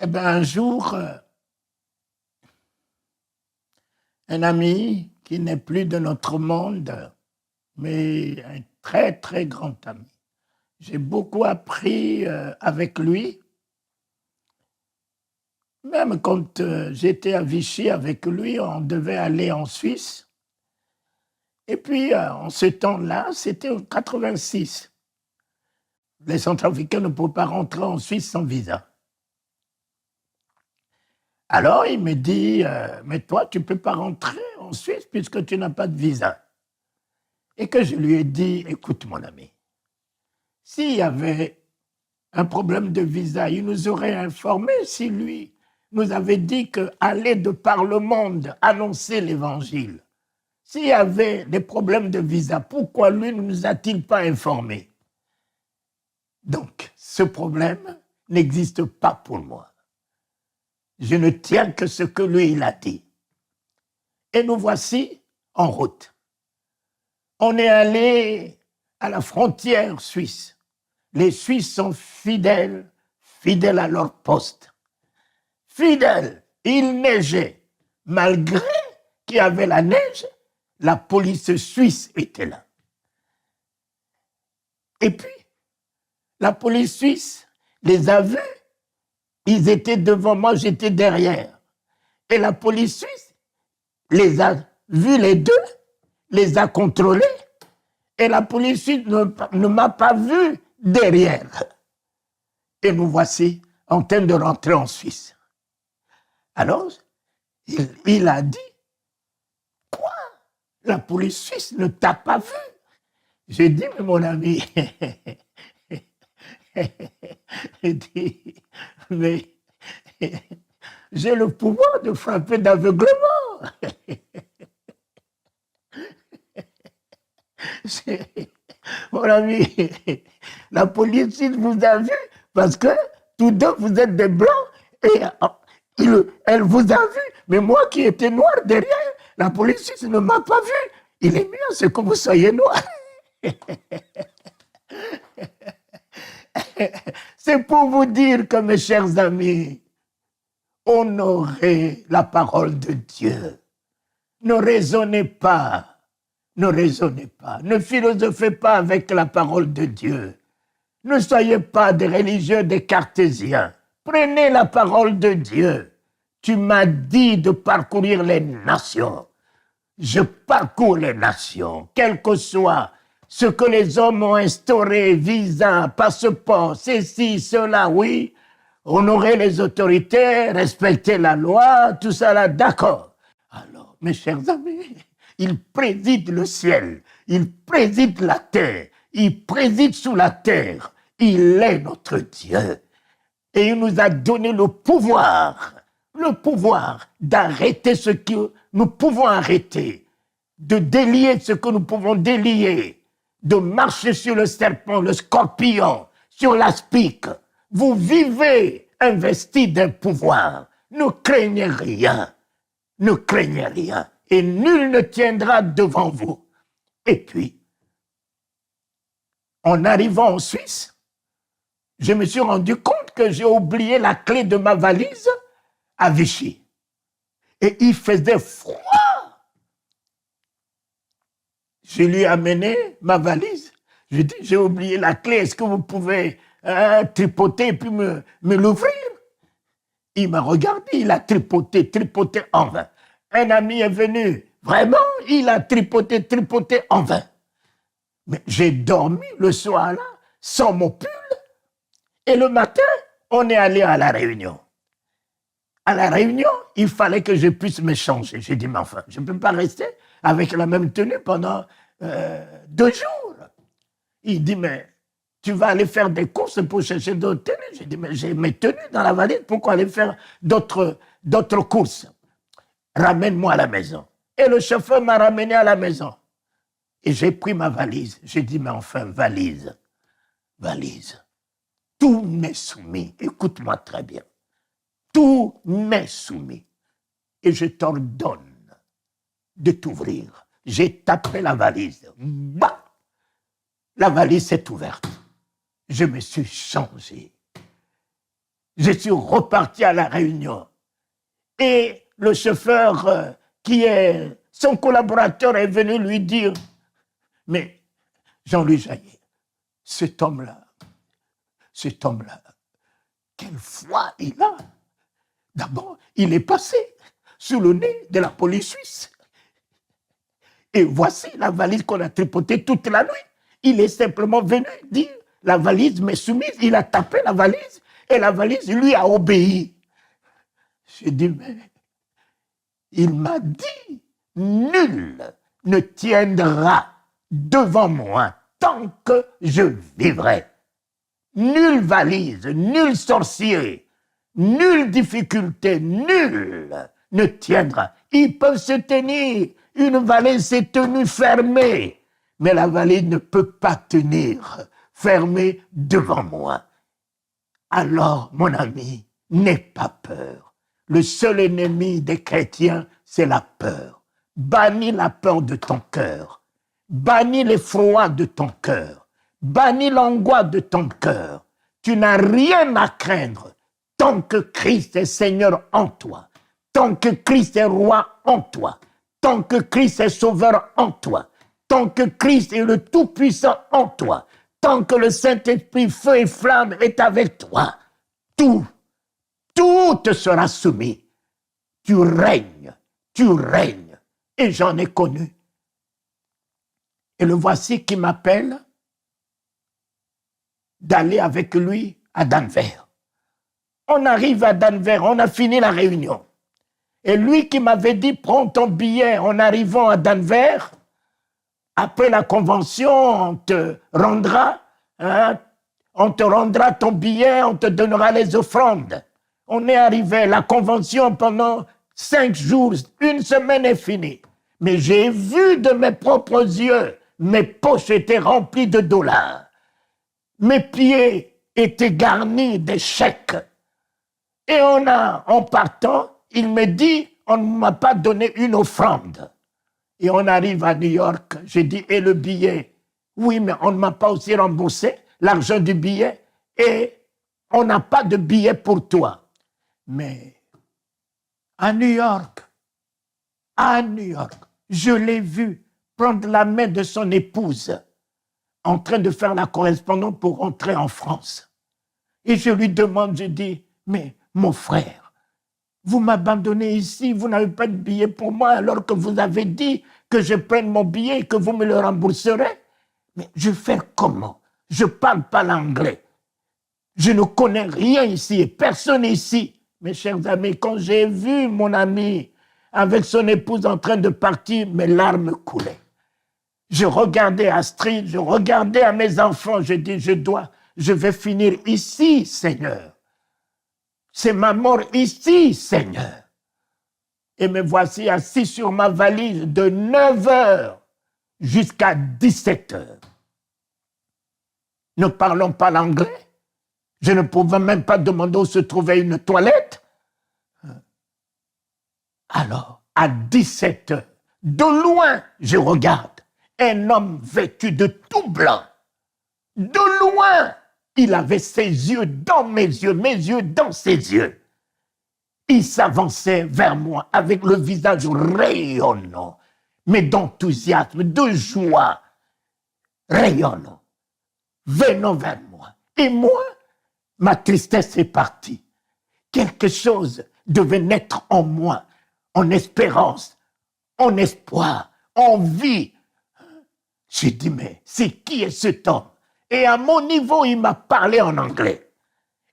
Eh bien, un jour, un ami qui n'est plus de notre monde, mais un très, très grand ami. J'ai beaucoup appris avec lui. Même quand j'étais à Vichy avec lui, on devait aller en Suisse. Et puis, en ce temps-là, c'était en 86. Les Centrafricains ne pouvaient pas rentrer en Suisse sans visa. Alors, il me dit, mais toi, tu ne peux pas rentrer en Suisse puisque tu n'as pas de visa. Et que je lui ai dit, écoute mon ami, s'il y avait un problème de visa, il nous aurait informé si lui nous avait dit qu'aller de par le monde annoncer l'évangile. S'il y avait des problèmes de visa, pourquoi lui ne nous a-t-il pas informés? Donc, ce problème n'existe pas pour moi. Je ne tiens que ce que lui, il a dit. Et nous voici en route. On est allé à la frontière suisse. Les Suisses sont fidèles, fidèles à leur poste. Fidèles, il neigeait. Malgré qu'il y avait la neige, la police suisse était là. Et puis, la police suisse les a vus. Ils étaient devant moi, j'étais derrière. Et la police suisse les a vus les deux, les a contrôlés. Et la police suisse ne m'a pas vu derrière. Et nous voici en train de rentrer en Suisse. Alors, il a dit, quoi? La police suisse ne t'a pas vu? J'ai dit, mais mon ami, j'ai dit, mais j'ai le pouvoir de frapper d'aveuglement. Mon ami, la police vous a vu parce que tous deux, vous êtes des blancs et elle vous a vu. Mais moi qui étais noir derrière, la police ne m'a pas vu. Il est mieux, c'est que vous soyez noir. C'est pour vous dire que, mes chers amis, honorez la parole de Dieu. Ne raisonnez pas. Ne raisonnez pas, ne philosophez pas avec la parole de Dieu. Ne soyez pas des religieux, des cartésiens. Prenez la parole de Dieu. Tu m'as dit de parcourir les nations. Je parcours les nations, quel que soit ce que les hommes ont instauré, visa, passeport, ceci, cela, oui. Honorer les autorités, respecter la loi, tout ça là, d'accord. Alors, mes chers amis, il préside le ciel, il préside la terre, il préside sous la terre. Il est notre Dieu. Et il nous a donné le pouvoir d'arrêter ce que nous pouvons arrêter, de délier ce que nous pouvons délier, de marcher sur le serpent, le scorpion, sur l'aspic. Vous vivez investi d'un pouvoir. Ne craignez rien. Ne craignez rien. Et nul ne tiendra devant vous. Et puis, en arrivant en Suisse, je me suis rendu compte que j'ai oublié la clé de ma valise à Vichy. Et il faisait froid. Je lui ai amené ma valise. Je lui ai dit, j'ai oublié la clé, est-ce que vous pouvez tripoter et puis me l'ouvrir? Il m'a regardé, il a tripoté en vain. Un ami est venu, vraiment, il a tripoté en vain. Mais j'ai dormi le soir-là, sans mon pull, et le matin, on est allé à la réunion. À la réunion, il fallait que je puisse me changer. J'ai dit, mais enfin, je ne peux pas rester avec la même tenue pendant 2 jours. Il dit, mais tu vas aller faire des courses pour chercher d'autres tenues. J'ai dit, mais j'ai mes tenues dans la valise, pourquoi aller faire d'autres courses? Ramène-moi à la maison. Et le chauffeur m'a ramené à la maison. Et j'ai pris ma valise. J'ai dit, mais enfin, valise. Tout m'est soumis. Écoute-moi très bien. Tout m'est soumis. Et je t'ordonne de t'ouvrir. J'ai tapé la valise. Bah! La valise s'est ouverte. Je me suis changé. Je suis reparti à la réunion. Et le chauffeur qui est son collaborateur est venu lui dire, mais Jean-Louis Jaillet, cet homme-là, quelle foi il a. D'abord, il est passé sous le nez de la police suisse. Et voici la valise qu'on a tripotée toute la nuit. Il est simplement venu dire, la valise m'est soumise, il a tapé la valise, et la valise lui a obéi. J'ai dit, mais il m'a dit, nul ne tiendra devant moi tant que je vivrai. Nulle valise, nul sorcier, nulle difficulté, nul ne tiendra. Ils peuvent se tenir. Une valise s'est tenue fermée, mais la valise ne peut pas tenir fermée devant moi. Alors, mon ami, n'aie pas peur. Le seul ennemi des chrétiens, c'est la peur. Bannis la peur de ton cœur. Bannis l'effroi de ton cœur. Bannis l'angoisse de ton cœur. Tu n'as rien à craindre tant que Christ est Seigneur en toi, tant que Christ est roi en toi, tant que Christ est sauveur en toi, tant que Christ est le Tout-Puissant en toi, tant que le Saint-Esprit, feu et flamme, est avec toi, tout te sera soumis. Tu règnes, et j'en ai connu. Et le voici qui m'appelle d'aller avec lui à Denver. On arrive à Denver, on a fini la réunion. Et lui qui m'avait dit, prends ton billet en arrivant à Denver, après la convention, on te rendra ton billet, on te donnera les offrandes. On est arrivé, la convention pendant 5 jours, 1 semaine est finie. Mais j'ai vu de mes propres yeux, mes poches étaient remplies de dollars. Mes pieds étaient garnis de chèques. Et en partant, il me dit, on ne m'a pas donné une offrande. Et on arrive à New York, j'ai dit, et le billet? Oui, mais on ne m'a pas aussi remboursé l'argent du billet et on n'a pas de billet pour toi. Mais à New York, je l'ai vu prendre la main de son épouse en train de faire la correspondance pour rentrer en France. Et je lui demande, je dis, mais mon frère, vous m'abandonnez ici, vous n'avez pas de billet pour moi alors que vous avez dit que je prenne mon billet et que vous me le rembourserez. Mais je fais comment? Je ne parle pas l'anglais. Je ne connais rien ici et personne ici. Mes chers amis, quand j'ai vu mon ami avec son épouse en train de partir, mes larmes coulaient. Je regardais Astrid, je regardais à mes enfants, je dis, je vais finir ici, Seigneur. C'est ma mort ici, Seigneur. Et me voici assis sur ma valise de 9h jusqu'à 17h. Ne parlons pas l'anglais. Je ne pouvais même pas demander où se trouvait une toilette. Alors, à 17h, de loin, je regarde un homme vêtu de tout blanc. De loin, il avait ses yeux dans mes yeux dans ses yeux. Il s'avançait vers moi avec le visage rayonnant, mais d'enthousiasme, de joie, rayonnant, venant vers moi. Et moi, ma tristesse est partie. Quelque chose devait naître en moi, en espérance, en espoir, en vie. J'ai dit, mais c'est qui est cet homme? Et à mon niveau, il m'a parlé en anglais.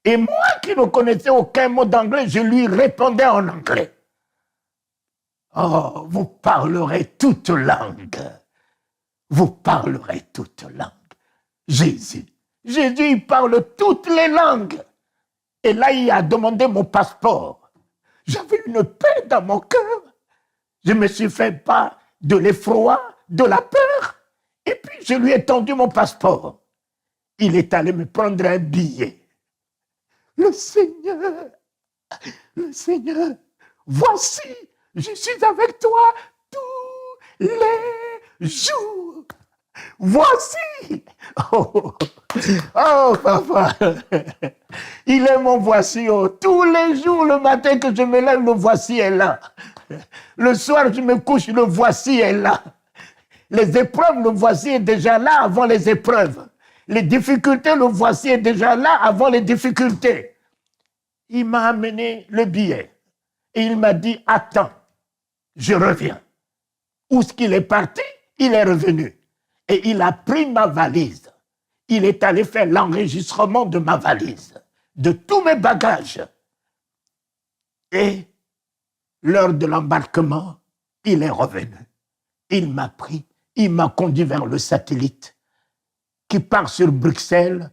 Et moi qui ne connaissais aucun mot d'anglais, je lui répondais en anglais. Oh, vous parlerez toute langue. Vous parlerez toute langue. Jésus, il parle toutes les langues. Et là, il a demandé mon passeport. J'avais une paix dans mon cœur. Je ne me suis fait pas de l'effroi, de la peur. Et puis, je lui ai tendu mon passeport. Il est allé me prendre un billet. Le Seigneur, voici, je suis avec toi tous les jours. Voici, voici. Oh, oh papa. Il est mon voici. Oh. Tous les jours, le matin que je me lève, le voici est là. Le soir, je me couche, le voici est là. Les épreuves, le voici est déjà là avant les épreuves. Les difficultés, le voici est déjà là avant les difficultés. Il m'a amené le billet et il m'a dit, attends, je reviens. Où est-ce qu'il est parti? Il est revenu. Et il a pris ma valise. Il est allé faire l'enregistrement de ma valise, de tous mes bagages. Et l'heure de l'embarquement, il est revenu. Il m'a pris, il m'a conduit vers le satellite qui part sur Bruxelles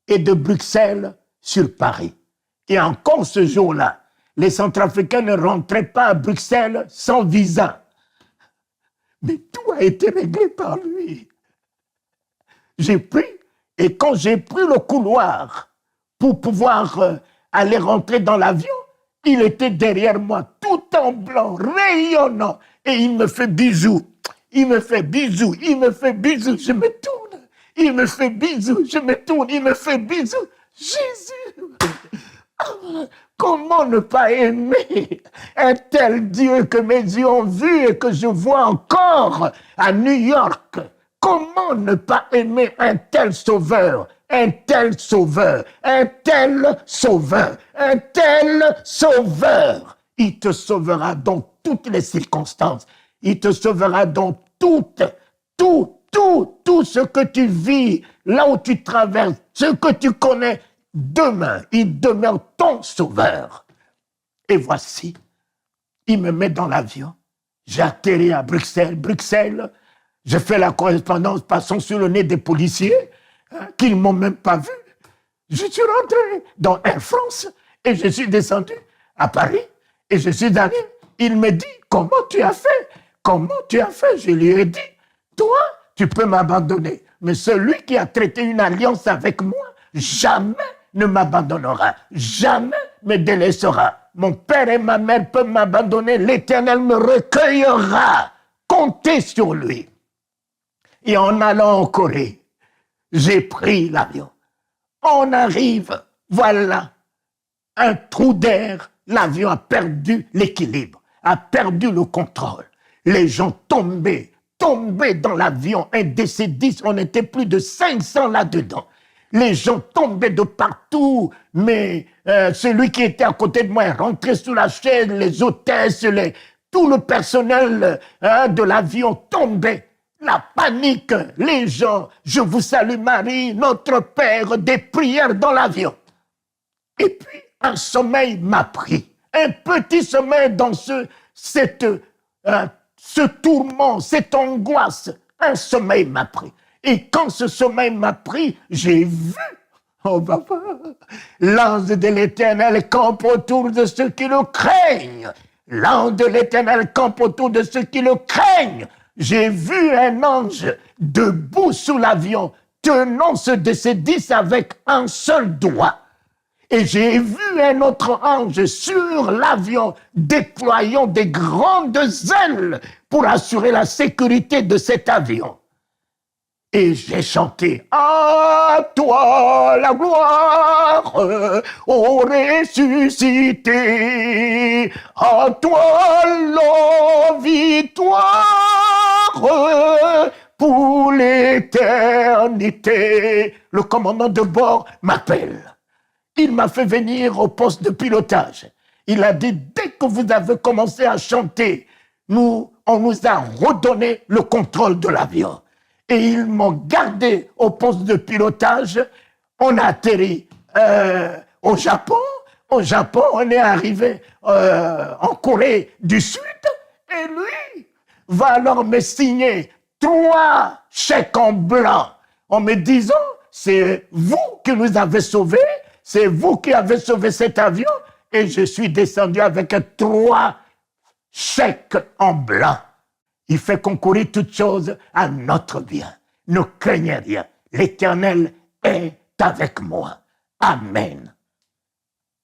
et de Bruxelles sur Paris. Et encore ce jour-là, les Centrafricains ne rentraient pas à Bruxelles sans visa. Mais tout a été réglé par lui. J'ai pris, et quand j'ai pris le couloir pour pouvoir aller rentrer dans l'avion, il était derrière moi, tout en blanc, rayonnant, et il me fait bisous. Il me fait bisous, il me fait bisous, je me tourne. Il me fait bisous, je me tourne, il me fait bisous. Jésus! Comment ne pas aimer un tel Dieu que mes yeux ont vu et que je vois encore à New York? Comment ne pas aimer un tel sauveur, un tel sauveur, un tel sauveur, un tel sauveur? Il te sauvera dans toutes les circonstances. Il te sauvera dans tout ce que tu vis, là où tu traverses, ce que tu connais. Demain, il demeure ton sauveur. Et voici, il me met dans l'avion. J'ai atterri à Bruxelles. Bruxelles, j'ai fait la correspondance passant sur le nez des policiers qui ne m'ont même pas vu. Je suis rentré dans Air France et je suis descendu à Paris et je suis allé. Il me dit, comment tu as fait? Comment tu as fait? Je lui ai dit, toi, tu peux m'abandonner. Mais celui qui a traité une alliance avec moi, jamais ne m'abandonnera, jamais me délaissera. Mon père et ma mère peuvent m'abandonner, l'Éternel me recueillera. Comptez sur lui. Et en allant en Corée, j'ai pris l'avion. On arrive, voilà, un trou d'air, l'avion a perdu l'équilibre, a perdu le contrôle. Les gens tombaient dans l'avion, un DC-10, on était plus de 500 là-dedans. Les gens tombaient de partout, mais celui qui était à côté de moi est rentré sous la chaise, les hôtesses, tout le personnel de l'avion tombait. La panique, les gens, je vous salue Marie, notre Père, des prières dans l'avion. Et puis, un sommeil m'a pris, un petit sommeil dans ce tourment, cette angoisse, un sommeil m'a pris. Et quand ce sommeil m'a pris, j'ai vu, oh papa, l'ange de l'Éternel campe autour de ceux qui le craignent. L'ange de l'Éternel campe autour de ceux qui le craignent. J'ai vu un ange debout sous l'avion, tenant ce DC-10 avec un seul doigt. Et j'ai vu un autre ange sur l'avion déployant des grandes ailes pour assurer la sécurité de cet avion. Et j'ai chanté « À toi la gloire, ô ressuscité, à toi la victoire pour l'éternité. » Le commandant de bord m'appelle. Il m'a fait venir au poste de pilotage. Il a dit, dès que vous avez commencé à chanter, on nous a redonné le contrôle de l'avion. Et ils m'ont gardé au poste de pilotage. On a atterri au Japon. Au Japon, on est arrivé en Corée du Sud. Et lui va alors me signer 3 chèques en blanc en me disant, c'est vous qui nous avez sauvés. C'est vous qui avez sauvé cet avion et je suis descendu avec 3 chèques en blanc. Il fait concourir toutes choses à notre bien. Ne craignez rien. L'Éternel est avec moi. Amen.